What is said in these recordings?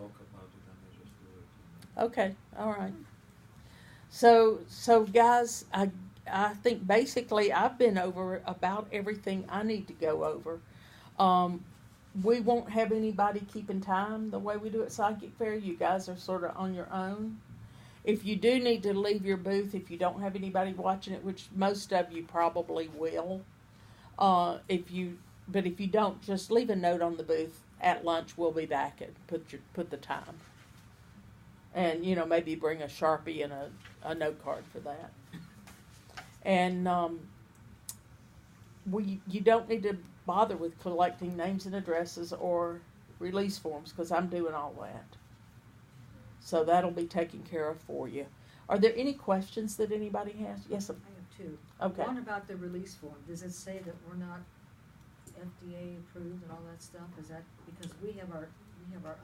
talk about it and I just do it. Okay, all right. So guys, I think basically I've been over about everything I need to go over. We won't have anybody keeping time the way we do at Psychic Fair. You guys are sort of on your own. If you do need to leave your booth, if you don't have anybody watching it, which most of you probably will, if you don't, just leave a note on the booth. At lunch, we'll be back and put the time. And, maybe bring a Sharpie and a note card for that. And you don't need to bother with collecting names and addresses or release forms because I'm doing all that. So that'll be taken care of for you. Are there any questions that anybody has? Yes, I have two. Okay. One about the release form. Does it say that we're not FDA approved and all that stuff? Is that because we have our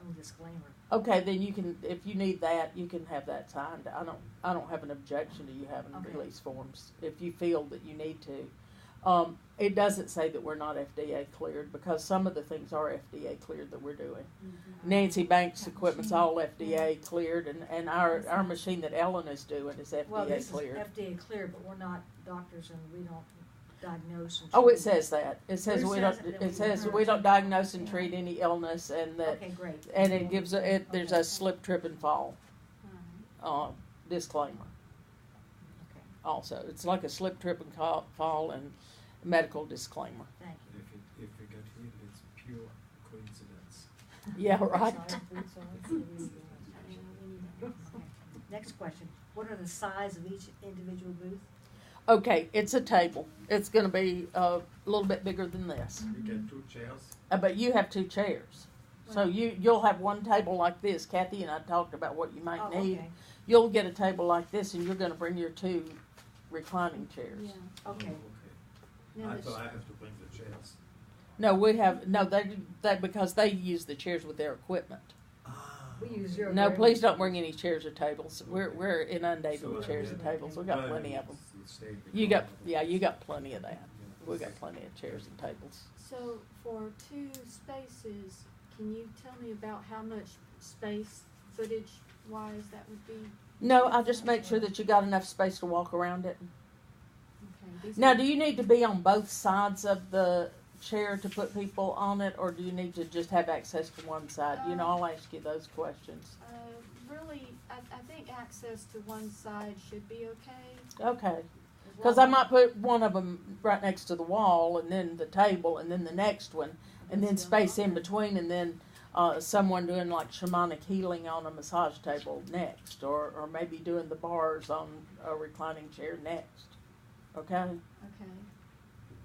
own disclaimer? Okay, then you can, if you need that, you can have that signed. I don't have an objection to you having release forms if you feel that you need to. It doesn't say that we're not FDA cleared because some of the things are FDA cleared that we're doing. Mm-hmm. Nancy Banks' equipment's all FDA cleared, and our machine that Ellen is doing is FDA cleared. Well, this is FDA cleared, but we're not doctors and we don't diagnose and treat. Oh, it says that. It says Who we says don't. it? It says we don't diagnose and treat any illness, and that. Okay, great. And it gives there's a slip, trip, and fall disclaimer. Okay. Also, it's like a slip, trip, and fall, and medical disclaimer. Thank you. If we get hit, it's pure coincidence. Yeah, right. Okay. Next question. What are the size of each individual booth? Okay, it's a table. It's going to be a little bit bigger than this. We get 2 chairs. But you have 2 chairs. So you'll have one table like this. Kathy and I talked about what you might need. Okay. You'll get a table like this, and you're going to bring your 2 reclining chairs. Yeah. Okay. I thought I have to bring the chairs. No, they because they use the chairs with their equipment. We use zero. No, please don't bring any chairs or tables. We're inundated with chairs and tables. We got plenty of them. You got plenty of that. We got plenty of chairs and tables. So for 2 spaces, can you tell me about how much space, footage wise, that would be? No, I'll just make sure that you got enough space to walk around it. Okay. Now, do you need to be on both sides of the chair to put people on it, or do you need to just have access to one side? I'll ask you those questions. Really, I think access to one side should be okay. Okay. Because I might put one of them right next to the wall, and then the table, and then the next one, and then space in between, and then someone doing like shamanic healing on a massage table next, or maybe doing the bars on a reclining chair next. Okay? Okay.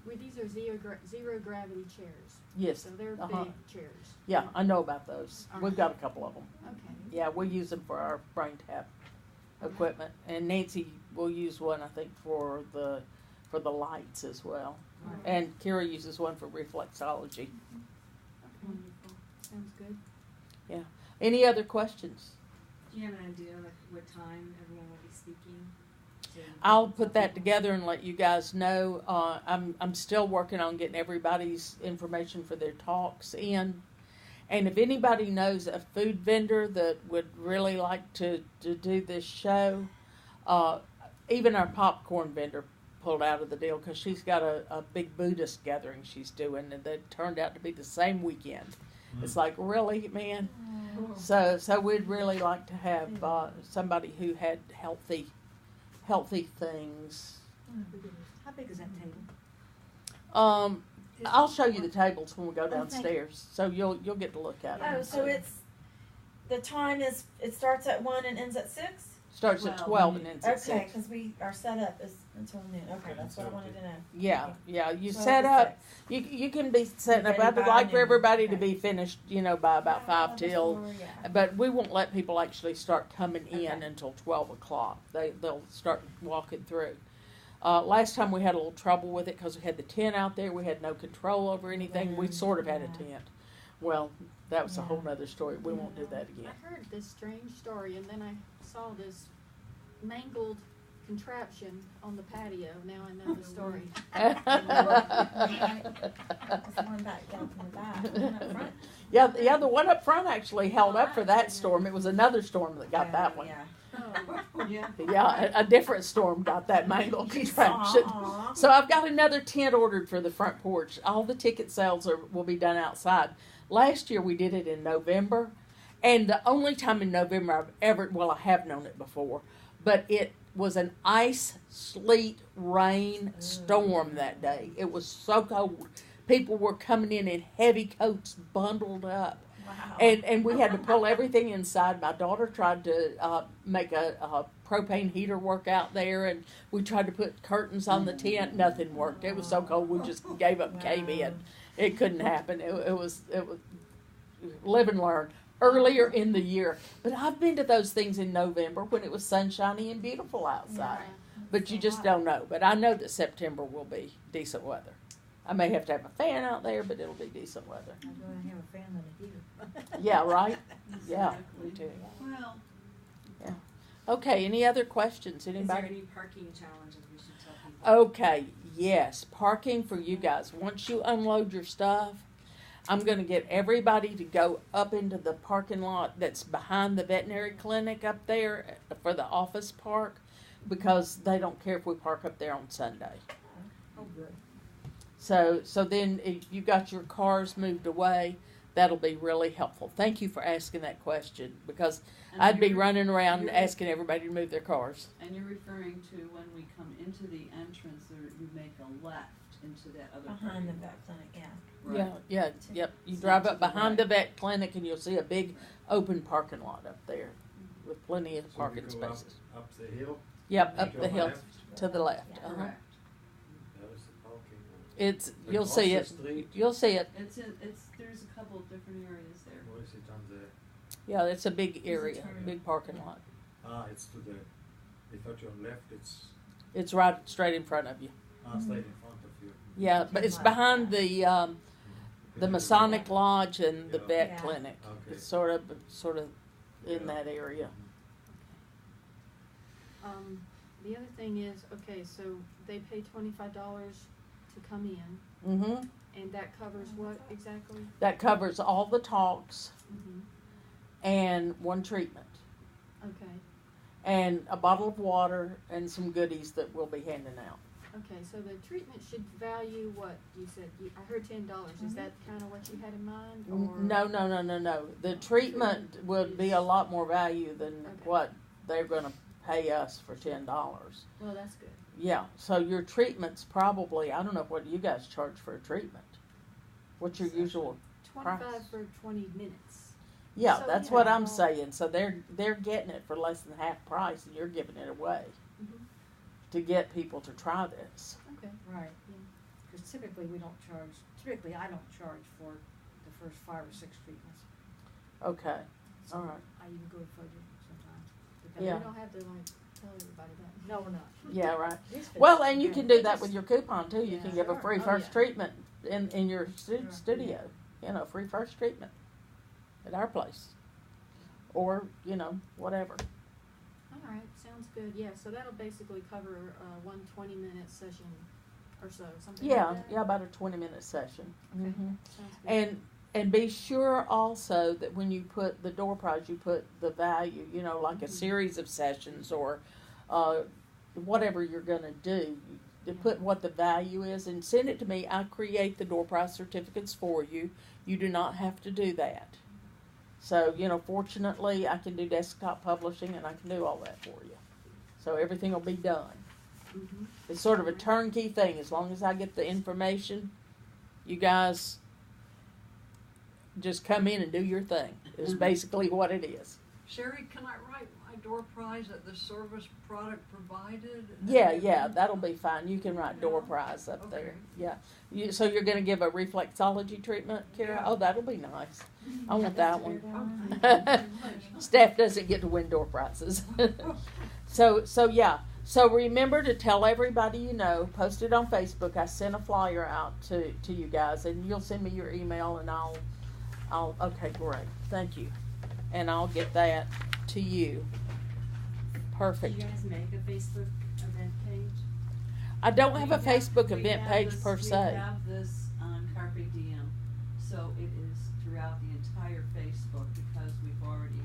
Well, these are zero gravity chairs. Yes. So they're big chairs. Yeah, I know about those. We've got a couple of them. Okay. Yeah, we use them for our brain tap equipment, and Nancy will use one, I think, for the lights as well. Right. And Kira uses one for reflexology. Wonderful. Sounds good. Yeah. Any other questions? Do you have an idea like what time everyone will be speaking? I'll put that together and let you guys know. I'm still working on getting everybody's information for their talks in. And if anybody knows a food vendor that would really like to do this show, even our popcorn vendor pulled out of the deal because she's got a big Buddhist gathering she's doing, and that turned out to be the same weekend. It's like, really, man? So we'd really like to have somebody who had healthy things. How big is that table? I'll show you the tables when we go downstairs, so you'll get to look at them. Oh, so the time is, it starts at 1 and ends at 6? Starts at 12 and ends at 6. Okay, because our setup is until noon. Okay, that's what I wanted to know. Yeah, yeah. You 12 set to up. 6. You can be setting up. Ready I'd by like for noon. everybody to Okay. be finished, by about 5 till. Before, yeah. But we won't let people actually start coming in Okay. until 12 o'clock. They'll start walking through. Last time we had a little trouble with it because we had the tent out there. We had no control over anything. We sort of had a tent. Well, that was a whole other story. We won't do that again. I heard this strange story, and then I saw this mangled contraption on the patio. Now I know the story. There's one back down from the back, one up front. Yeah, the one up front actually held up for that storm. It was another storm that got that one. Yeah. Oh, Yeah. Yeah, a different storm got that mangled contraption. Aw. So I've got another tent ordered for the front porch. All the ticket sales will be done outside. Last year we did it in November, and the only time in November I have known it before, but it was an ice, sleet, rain storm that day. It was so cold. People were coming in heavy coats, bundled up. Wow. And we had to pull everything inside. My daughter tried to make a propane heater work out there, and we tried to put curtains on the tent. Nothing worked. It was so cold. We just gave up and came in. It couldn't happen. It was live and learn. Earlier in the year, but I've been to those things in November when it was sunshiny and beautiful outside. But you just don't know. But I know that September will be decent weather. I may have to have a fan out there, but it'll be decent weather. I'd rather have a fan than a heater. Yeah, right? Yeah, me too. Well, Okay, any other questions? is there Anybody? any parking challenges we should tell people? Okay, yes, parking for you guys. Once you unload your stuff, I'm going to get everybody to go up into the parking lot that's behind the veterinary clinic up there for the office park, because they don't care if we park up there on Sunday. Oh, good. So then if you got your cars moved away, that'll be really helpful. Thank you for asking that question, because And I'd be you're- running around you're- asking everybody to move their cars. And you're referring to when we come into the entrance, or you make a left into that other Behind the parking lot. vet clinic, yeah. Right. Yep. You It's drive not up to the behind right. the vet clinic and you'll see a big open parking lot up there with plenty of So we parking go up- spaces. Up the hill? Yep, and up go the hill left? to the left. Yeah. Uh-huh. Correct. That is the parking lot. It's Like you'll see across it. the street? You'll see it. There's a couple of different areas there. Or is it on the, Yeah, it's a big a area, turn. big parking lot. it's to the, I thought you on left, it's, It's right straight in front of you. straight in front of you. Yeah, but it's behind the Masonic Lodge and the Yeah. vet Yeah. clinic. Okay. It's sort of in Yeah. that area. The other thing is, okay, so they pay $25 to come in, Mm-hmm. and that covers what exactly? That covers all the talks Mm-hmm. and one treatment, Okay, and a bottle of water and some goodies that we'll be handing out. okay, so the treatment should value what you said, I heard $10, is that kinda what you had in mind, or? No. The treatment would be a lot more value than Okay. what they're gonna pay us for $10. Well, that's good. Yeah, so your treatment's probably, I don't know what you guys charge for a treatment. What's your usual? 25 Price. for 20 minutes. Yeah, So, that's yeah, what I'm well- saying. So they're getting it for less than half price, and you're giving it away Mhm. to get people to try this. Okay. Right. Yeah. Because typically I don't charge for the first 5 or 6 treatments. Okay, So all right. I even go further sometimes. We Yeah. don't have to like tell everybody that. No, we're not. Yeah, right. These Well, fits- and you yeah, can they do that just- with your coupon too. You Yeah, can give a sure. free Oh, first yeah. treatment in your Sure. studio. Free first treatment at our place, or whatever. All right, sounds good. Yeah, so that'll basically cover one 20-minute session or so, something like that. Yeah, about a 20-minute session. Okay, Mhm. sounds good. And be sure also that when you put the door prize, you put the value, like a Mhm. series of sessions or whatever you're going to do, to put what the value is and send it to me. I create the door prize certificates for you. You do not have to do that. So, fortunately, I can do desktop publishing and I can do all that for you. So everything will be done. Mhm. It's sort of a turnkey thing. As long as I get the information, you guys just come in and do your thing. Is basically what it is. Sherry, can I write my door prize at the service product provided? Yeah, that'll be fine. You can write door prize up there. Okay. Yeah. So you're going to give a reflexology treatment, Kara? Yeah. Oh, that'll be nice. I want that That's a good one. Okay. Staff doesn't get to win door prizes. So yeah. So remember to tell everybody you know. Post it on Facebook. I sent a flyer out to you guys, and you'll send me your email, and I'll. Okay, great. Thank you, and I'll get that to you. Do Perfect. you guys make a Facebook I don't have a We Facebook we event have page this- per We se. have this on Carpe Diem, so it is throughout the entire Facebook because we've already,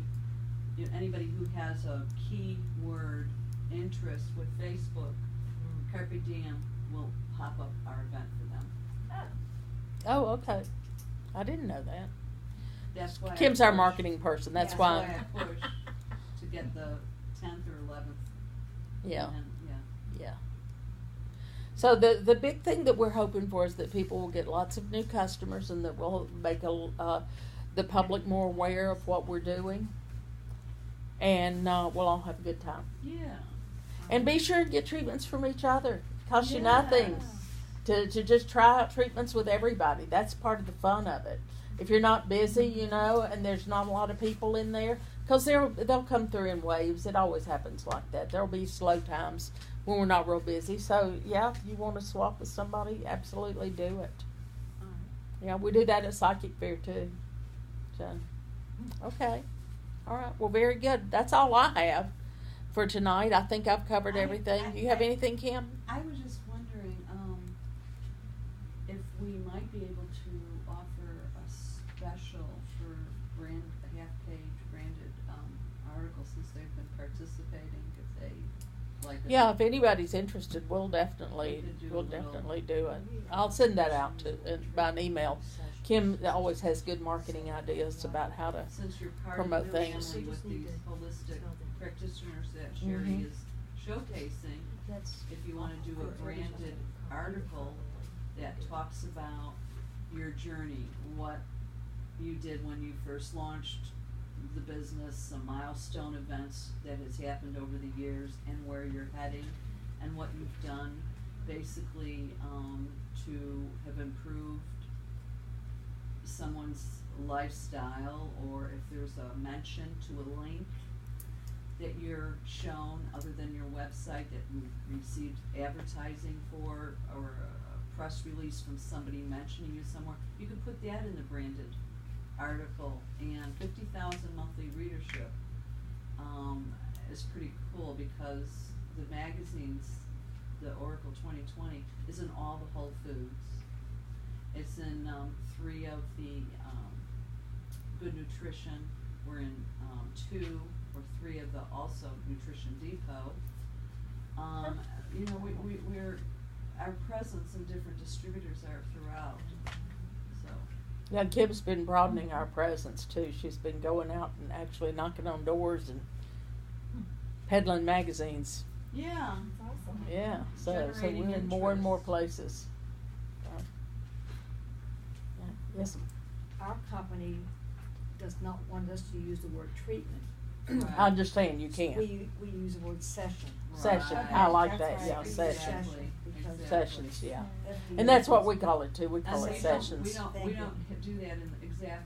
anybody who has a keyword interest with Facebook, Carpe Diem will pop up our event for them. Oh, okay. I didn't know that. That's why. I Kim's our push- marketing person, that's That's why. why I push to get the 10th or 11th. Yeah. And, yeah. Yeah. So the big thing that we're hoping for is that people will get lots of new customers and that we'll make the public more aware of what we're doing. And we'll all have a good time. Yeah. And be sure to get treatments from each other. Costs you Yes. nothing to just try out treatments with everybody. That's part of the fun of it. If you're not busy, and there's not a lot of people in there, because they'll come through in waves. It always happens like that. There'll be slow times when we're not real busy. So yeah, if you want to swap with somebody, absolutely do it. Yeah, we do that at Psychic Fair too. So, okay, all right. Well, very good. That's all I have for tonight. I think I've covered everything. Do you have anything, Kim? I was just wondering, if we might be able to offer a special for a half-page branded, article since they've been participating, if they like it. Yeah, if anybody's interested, we'll definitely We could do we'll a little- definitely do it. I'll send that out by an email. Kim always has good marketing ideas about how to. Since you're part promote of the things. family We just with need these to holistic tell them. practitioners that Sherry Mhm. is showcasing, That's. if you wanna do a branded article that talks about your journey, what you did when you first launched the business, some milestone events that has happened over the years and where you're heading and what you've done basically, to have improved someone's lifestyle, or if there's a mention to a link that you're shown other than your website that you received advertising for, or a press release from somebody mentioning you somewhere, you can put that in the branded article. And 50,000 monthly readership is pretty cool because the magazines, the Oracle 2020, is in all the Whole Foods. It's in 3 of the Good Nutrition. We're in 2 or 3 of the also Nutrition Depot. We're our presence in different distributors are throughout. So Yeah, Kim's been broadening our presence too. She's been going out and actually knocking on doors and peddling magazines. yeah, That's awesome. Yeah, so Generating we're in more and more interest. places. Yeah. Yes. Our company does not want us to use the word treatment. Right. I understand you can. We use the word session. Session. Right. I like That's that. right. Yeah, session. Exactly. Because- Sessions. Yeah. FDA And that's what we call it too. We And call it we sessions. don't Thank you. do that in exactly.